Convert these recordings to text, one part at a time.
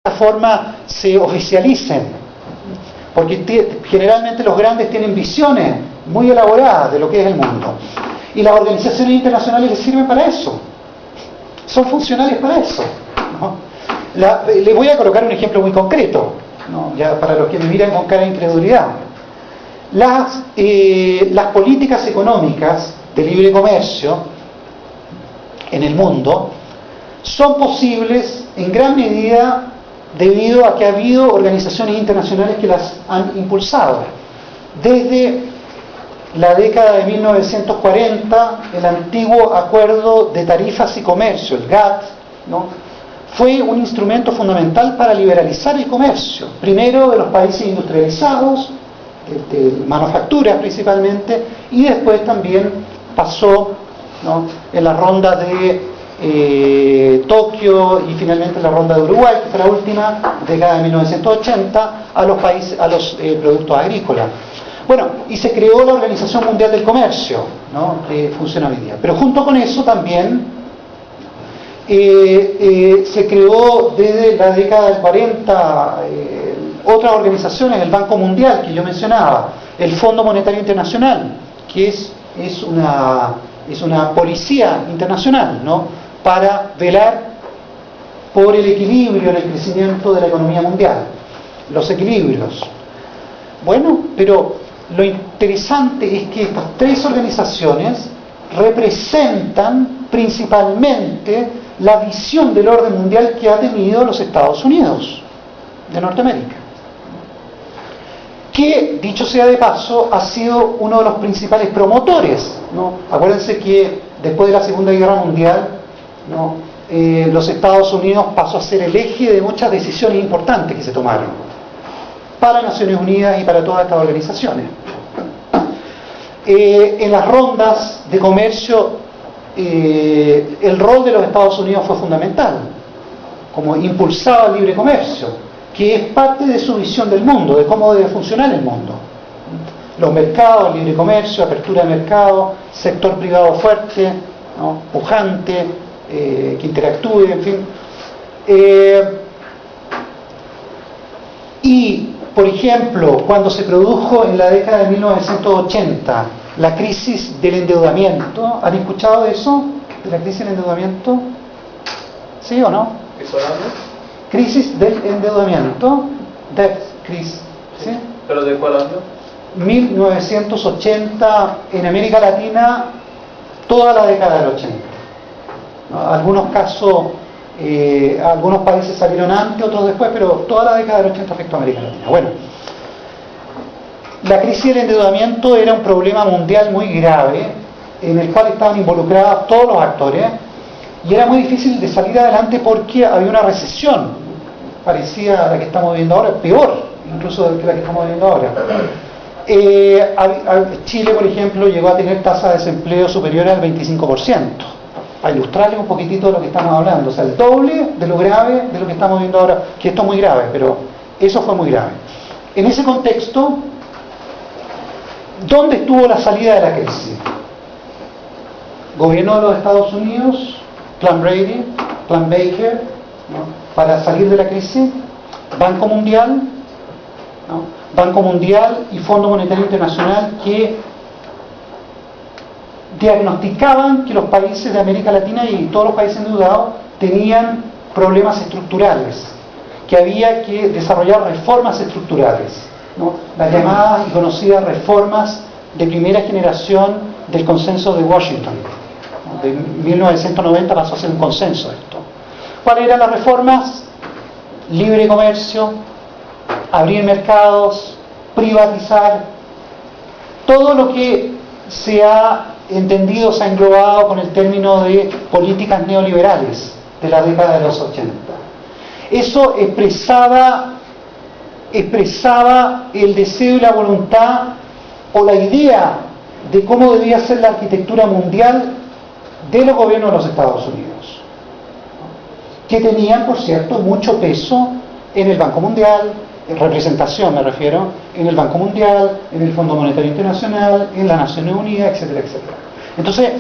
forma se oficialicen, porque generalmente los grandes tienen visiones muy elaboradas de lo que es el mundo, y las organizaciones internacionales les sirven para eso, son funcionales para eso, ¿no? Le voy a colocar un ejemplo muy concreto, ¿no? Ya para los que me miran con cara de incredulidad. Las políticas económicas de libre comercio en el mundo son posibles en gran medida debido a que ha habido organizaciones internacionales que las han impulsado. Desde la década de 1940, el antiguo Acuerdo de Tarifas y Comercio, el GATT, ¿no?, fue un instrumento fundamental para liberalizar el comercio, primero de los países industrializados, de manufacturas principalmente, y después también pasó, ¿no?, en la ronda de Tokio y finalmente en la ronda de Uruguay, que fue la última, década de 1980, a los productos agrícolas. Bueno, y se creó la Organización Mundial del Comercio, ¿no?, que funciona hoy día. Pero junto con eso también se creó desde la década del 40 otras organizaciones, el Banco Mundial que yo mencionaba, el Fondo Monetario Internacional, que es una policía internacional, ¿no?, para velar por el equilibrio en el crecimiento de la economía mundial, los equilibrios. Bueno, pero lo interesante es que estas tres organizaciones representan principalmente la visión del orden mundial que ha tenido los Estados Unidos de Norteamérica, que, dicho sea de paso, ha sido uno de los principales promotores, ¿no? Acuérdense que después de la Segunda Guerra Mundial, ¿no?, los Estados Unidos pasó a ser el eje de muchas decisiones importantes que se tomaron para Naciones Unidas y para todas estas organizaciones. En las rondas de comercio, el rol de los Estados Unidos fue fundamental, como impulsaba el libre comercio, que es parte de su visión del mundo, de cómo debe funcionar el mundo. Los mercados, el libre comercio, apertura de mercado, sector privado fuerte, ¿no?, pujante, que interactúe, en fin. Y, por ejemplo, cuando se produjo en la década de 1980 la crisis del endeudamiento, ¿han escuchado de eso? ¿De la crisis del endeudamiento? ¿Sí o no? ¿Eso habla? Crisis del endeudamiento, debt crisis, ¿sí? ¿Pero de cuál año? 1980 en América Latina, toda la década del 80. Algunos casos, algunos países salieron antes, otros después, pero toda la década del 80 afectó a América Latina. Bueno, la crisis del endeudamiento era un problema mundial muy grave, en el cual estaban involucrados todos los actores, y era muy difícil de salir adelante porque había una recesión parecida a la que estamos viviendo ahora, peor incluso que la que estamos viviendo ahora. Chile, por ejemplo, llegó a tener tasa de desempleo superior al 25%, para ilustrarles un poquitito de lo que estamos hablando, o sea, el doble de lo grave de lo que estamos viendo ahora, que esto es muy grave, pero eso fue muy grave. En ese contexto, ¿dónde estuvo la salida de la crisis? Gobierno de los Estados Unidos, Plan Brady, Plan Baker, ¿no?, para salir de la crisis, Banco Mundial, ¿no?, Banco Mundial y Fondo Monetario Internacional, que diagnosticaban que los países de América Latina y todos los países endeudados tenían problemas estructurales, que había que desarrollar reformas estructurales, ¿no?, las llamadas y conocidas reformas de primera generación del consenso de Washington, ¿no?, de 1990 pasó a ser un consenso esto. ¿Cuáles eran las reformas? Libre comercio, abrir mercados, privatizar, todo lo que se ha entendido, se ha englobado con el término de políticas neoliberales de la década de los 80. Eso expresaba el deseo y la voluntad o la idea de cómo debía ser la arquitectura mundial de los gobiernos de los Estados Unidos, que tenían, por cierto, mucho peso en el Banco Mundial, representación me refiero, en el Banco Mundial, en el Fondo Monetario Internacional, en las Naciones Unidas, etcétera, etcétera. Entonces,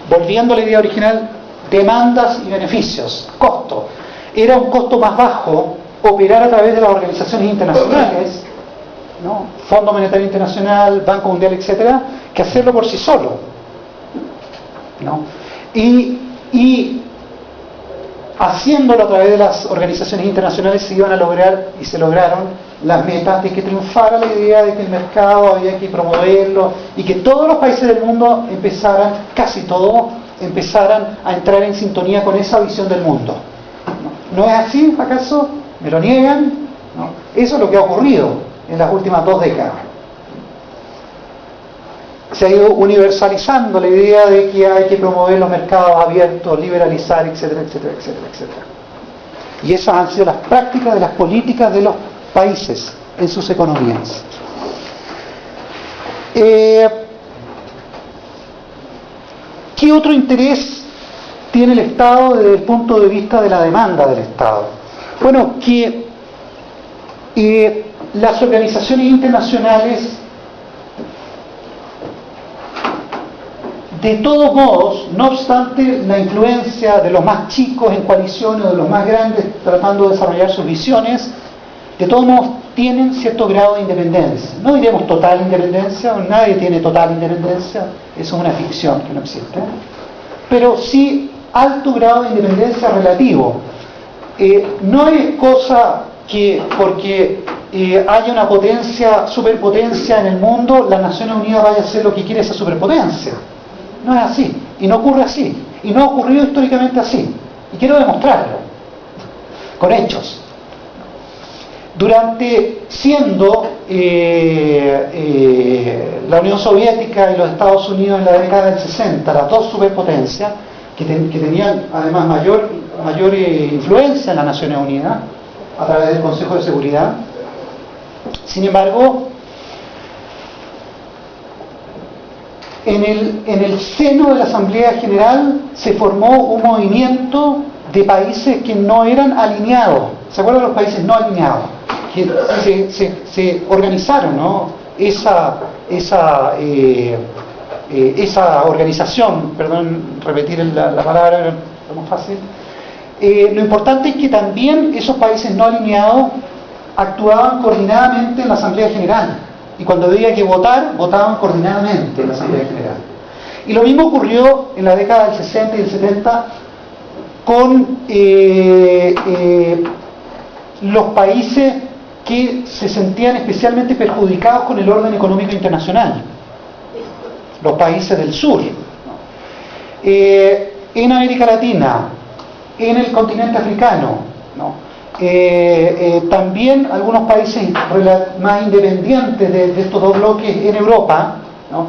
volviendo a la idea original, demandas y beneficios, costo. Era un costo más bajo operar a través de las organizaciones internacionales, ¿no? Fondo Monetario Internacional, Banco Mundial, etcétera, que hacerlo por sí solo, ¿no? Y haciéndolo a través de las organizaciones internacionales se iban a lograr, y se lograron, las metas de que triunfara la idea de que el mercado había que promoverlo y que todos los países del mundo empezaran, casi todos, empezaran a entrar en sintonía con esa visión del mundo. ¿No es así, acaso? ¿Me lo niegan? ¿No? Eso es lo que ha ocurrido en las últimas 2 décadas. Se ha ido universalizando la idea de que hay que promover los mercados abiertos, liberalizar, etcétera, etcétera, etcétera, etcétera. Y esas han sido las prácticas de las políticas de los países en sus economías. ¿Qué otro interés tiene el Estado desde el punto de vista de la demanda del Estado? Bueno, que las organizaciones internacionales, de todos modos, no obstante la influencia de los más chicos en coaliciones o de los más grandes tratando de desarrollar sus visiones, de todos modos tienen cierto grado de independencia. No diremos total independencia, nadie tiene total independencia, eso es una ficción que no existe, pero sí alto grado de independencia relativo. No es cosa que porque haya una potencia, superpotencia en el mundo, la Naciones Unidas vaya a hacer lo que quiere esa superpotencia. No es así, y no ocurre así, y no ha ocurrido históricamente así, y quiero demostrarlo con hechos. Siendo la Unión Soviética y los Estados Unidos en la década del 60 las dos superpotencias que tenían además mayor influencia en las Naciones Unidas a través del Consejo de Seguridad, sin embargo, en el seno de la Asamblea General se formó un movimiento de países que no eran alineados. ¿Se acuerdan de los países no alineados? Que se organizaron, ¿no? Esa organización, perdón repetir la palabra, pero es muy fácil. Lo importante es que también esos países no alineados actuaban coordinadamente en la Asamblea General. Y cuando había que votar, votaban coordinadamente en la Asamblea General. Y lo mismo ocurrió en la década del 60 y del 70 con los países que se sentían especialmente perjudicados con el orden económico internacional, los países del sur, en América Latina, en el continente africano, ¿no? También algunos países más independientes de estos dos bloques en Europa, ¿no?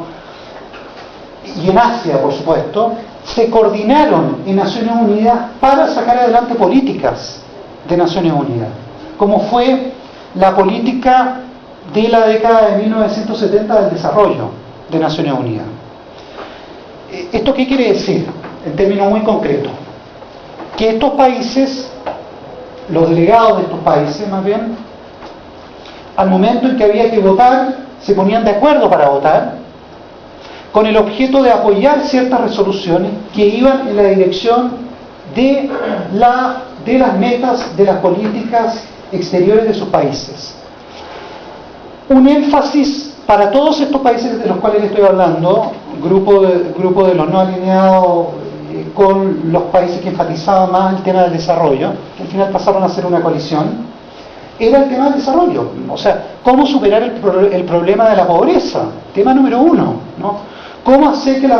Y en Asia, por supuesto, se coordinaron en Naciones Unidas para sacar adelante políticas de Naciones Unidas, como fue la política de la década de 1970 del desarrollo de Naciones Unidas. ¿Esto qué quiere decir? En términos muy concretos, que estos países, los delegados de estos países más bien, al momento en que había que votar, se ponían de acuerdo para votar, con el objeto de apoyar ciertas resoluciones que iban en la dirección de las metas de las políticas exteriores de sus países. Un énfasis para todos estos países de los cuales estoy hablando, grupo de los no alineados con los países que enfatizaban más el tema del desarrollo, que al final pasaron a ser una coalición, era el tema del desarrollo. O sea, cómo superar el problema de la pobreza, tema número 1, ¿no? Cómo hacer que la